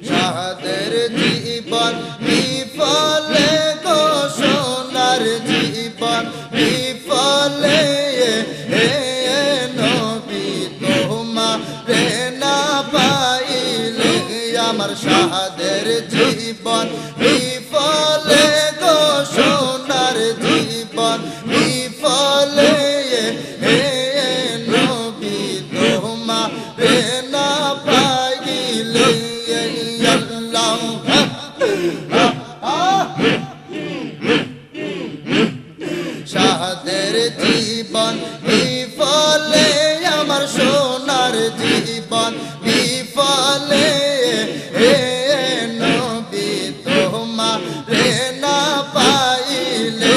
শাহাদের জীবন বিফলে গো সোনার জীবন বিফলে নবী তোমারে না পাইলে আমার শাহাদের জীবন বিফলে গো সোনার জীবন বিফলে নবী তোমারে না পাইলে আল্লাহ শাহাদের জীবন বিফলে আমার সোনার জীবন বিফলে নবী তোমারে না পাইলে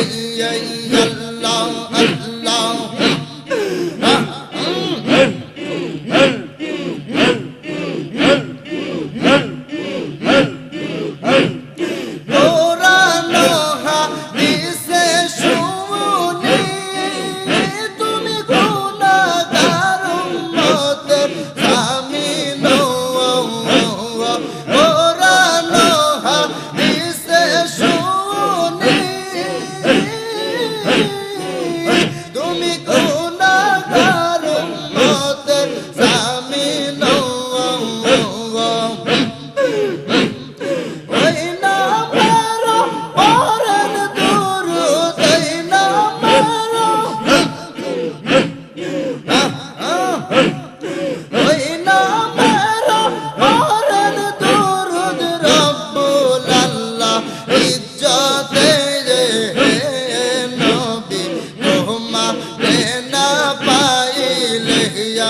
আল্লাহ আল্লাহ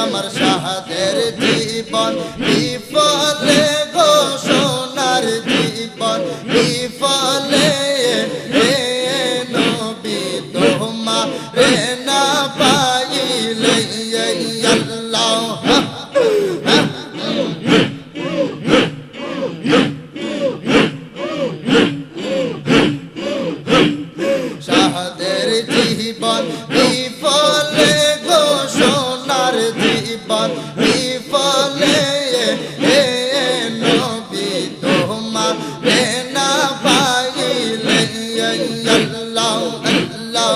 আমার শাহাদের জীবন বিফলে গো সোনার জীবন বিফলে নবী তোমারে না পাইলে আল্লাহ শাহাদের জীবন বিফলে গো সোনার জীবন বিফলে নবী তোমারে না পাইলে আল্লাহ আল্লাহ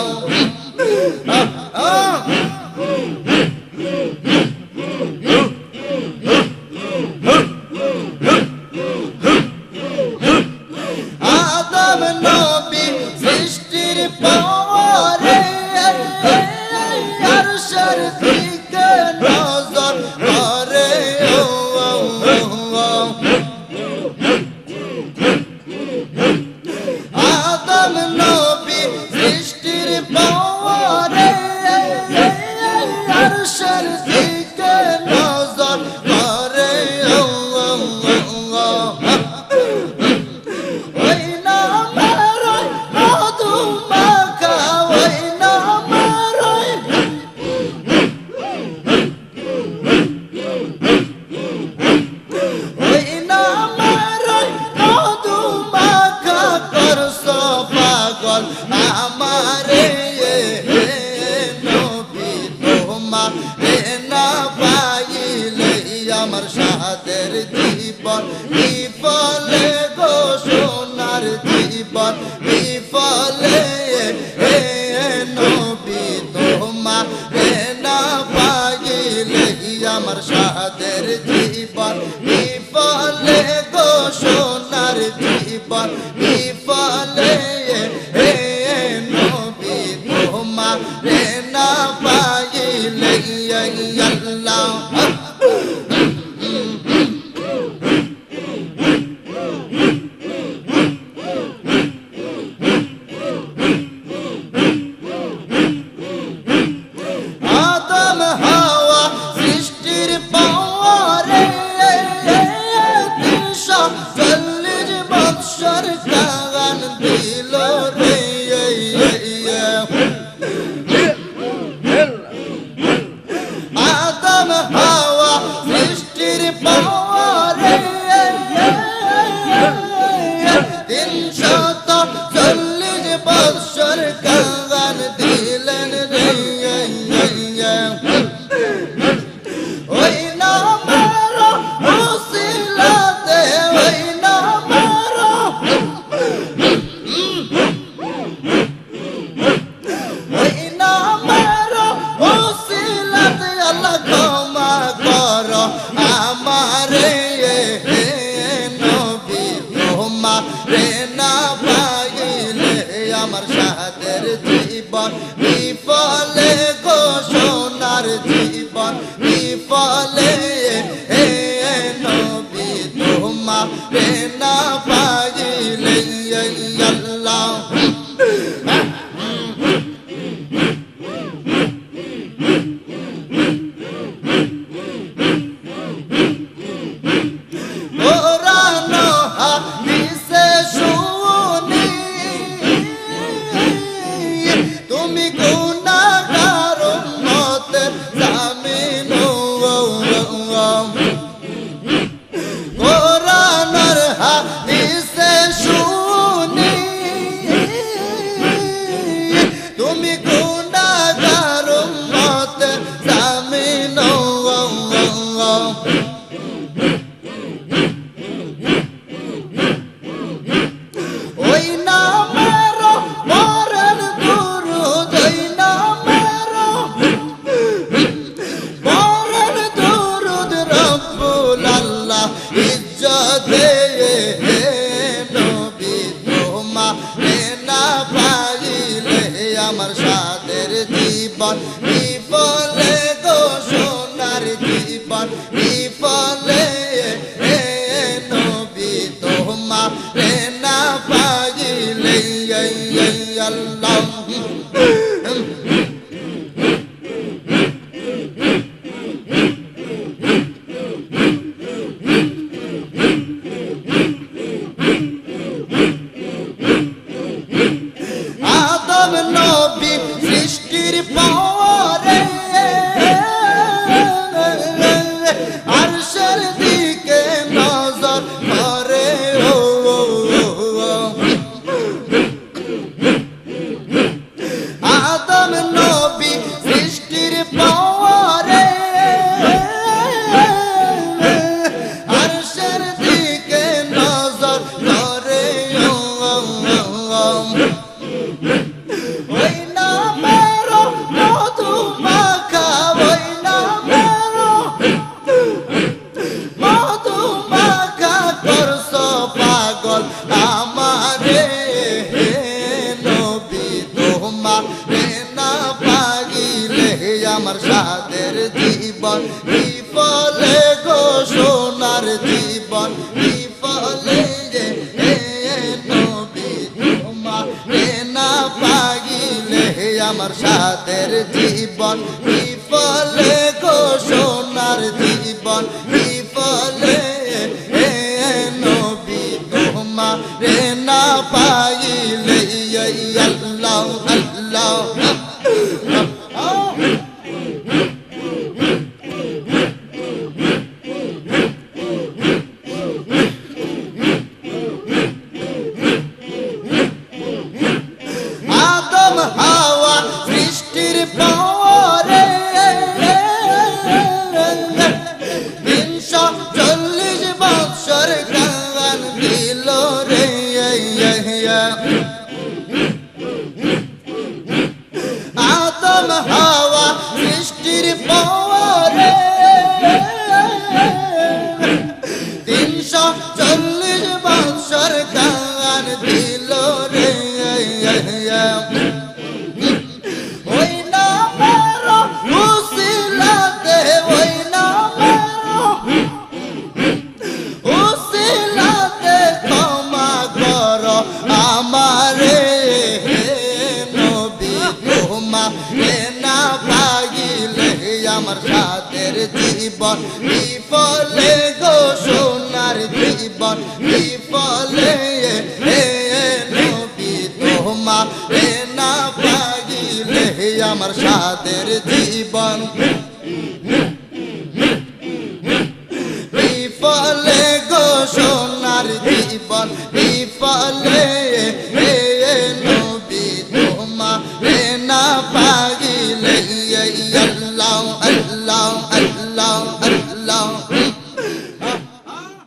আদম নবী সৃষ্টির পরে আরশের দিকে নজর করে আদম নবী সৃষ্টির পরে আরশের দিকে নজর করে ওই না মারয় মধু মাখা ওই না মারয় ওই না মারয় মধু মাখা করছ পাগল আমারে নবী তোমারে না পাইলে আমার শাহাদের জীবন বিফলে গো সোনার জীবন বিফলে নবী তোমারে না পাইলে আমার শাহাদের জীবন বিফলে গো সোনার জীবন বিফলে নবী তোমারে না পাইলে আল্লাহ আদম হাওয়া সৃষ্টির পরে 340 বৎসর কাগান দিল রে আদম হাওয়া সৃষ্টির পরে 340 বৎসর কাগান দিলেন রে সোনার জীবন বিফলে হে নবী তোমারে না পাইলে আল্লাহ কোরআন হাদিসে শুনি তুমি গুনাহগার উম্মতের জামিন কোরআন হাদিসে শুনি তুমি গুনাহগার উম্মতের জামিন ওই নামের পরের দুরূদ ওই নামের পরের দুরূদ রব্বুল আল্লাহ ইজ্জতে নবী তোমারে না পাইলে আমার সাদের জীবন বিফলে গো সোনার জীবন বিফলে নবী তোমারে না পাইলে আল্লাহ আদম নবী সৃষ্টির পরে আরশের দিকে নজর করে আদম নবী সৃষ্টির পরে আরশের দিকে নজর করে ওই নামের মধু মাখা ওই নামের মধু মাখা করছ পাগল আমারে নবী তোমারে না পাইলে আমার সাদের জীবন বিফলে গো সোনার জীবন বিফলে নবী তোমারে না পাইলে আমার সাদের জীবন বিফলে গো সোনার জীবন বিফলে নবী তোমারে না পাইলে আল্লাহ আল্লাহ আদম হাওয়া সৃষ্টির পরে 340 বছর কাল দিল রে আদম হাওয়া সৃষ্টির পরে 340 বছর কাল দিল রে ওই নামের উসিলাতে ওই নামের উসিলাতে ক্ষমা কর আমারে নবী তোমারে না পাইলে আমার সাদের জীবন বিফলে গো সোনার জীবন বিফলে নবী তোমারে না পাইলে আমার সাদের জীবন বিফলে গো সোনার জীবন বিফলে নবী তোমারে না পাইলে আল্লাহ আল্লাহ আল্লাহ আল্লাহ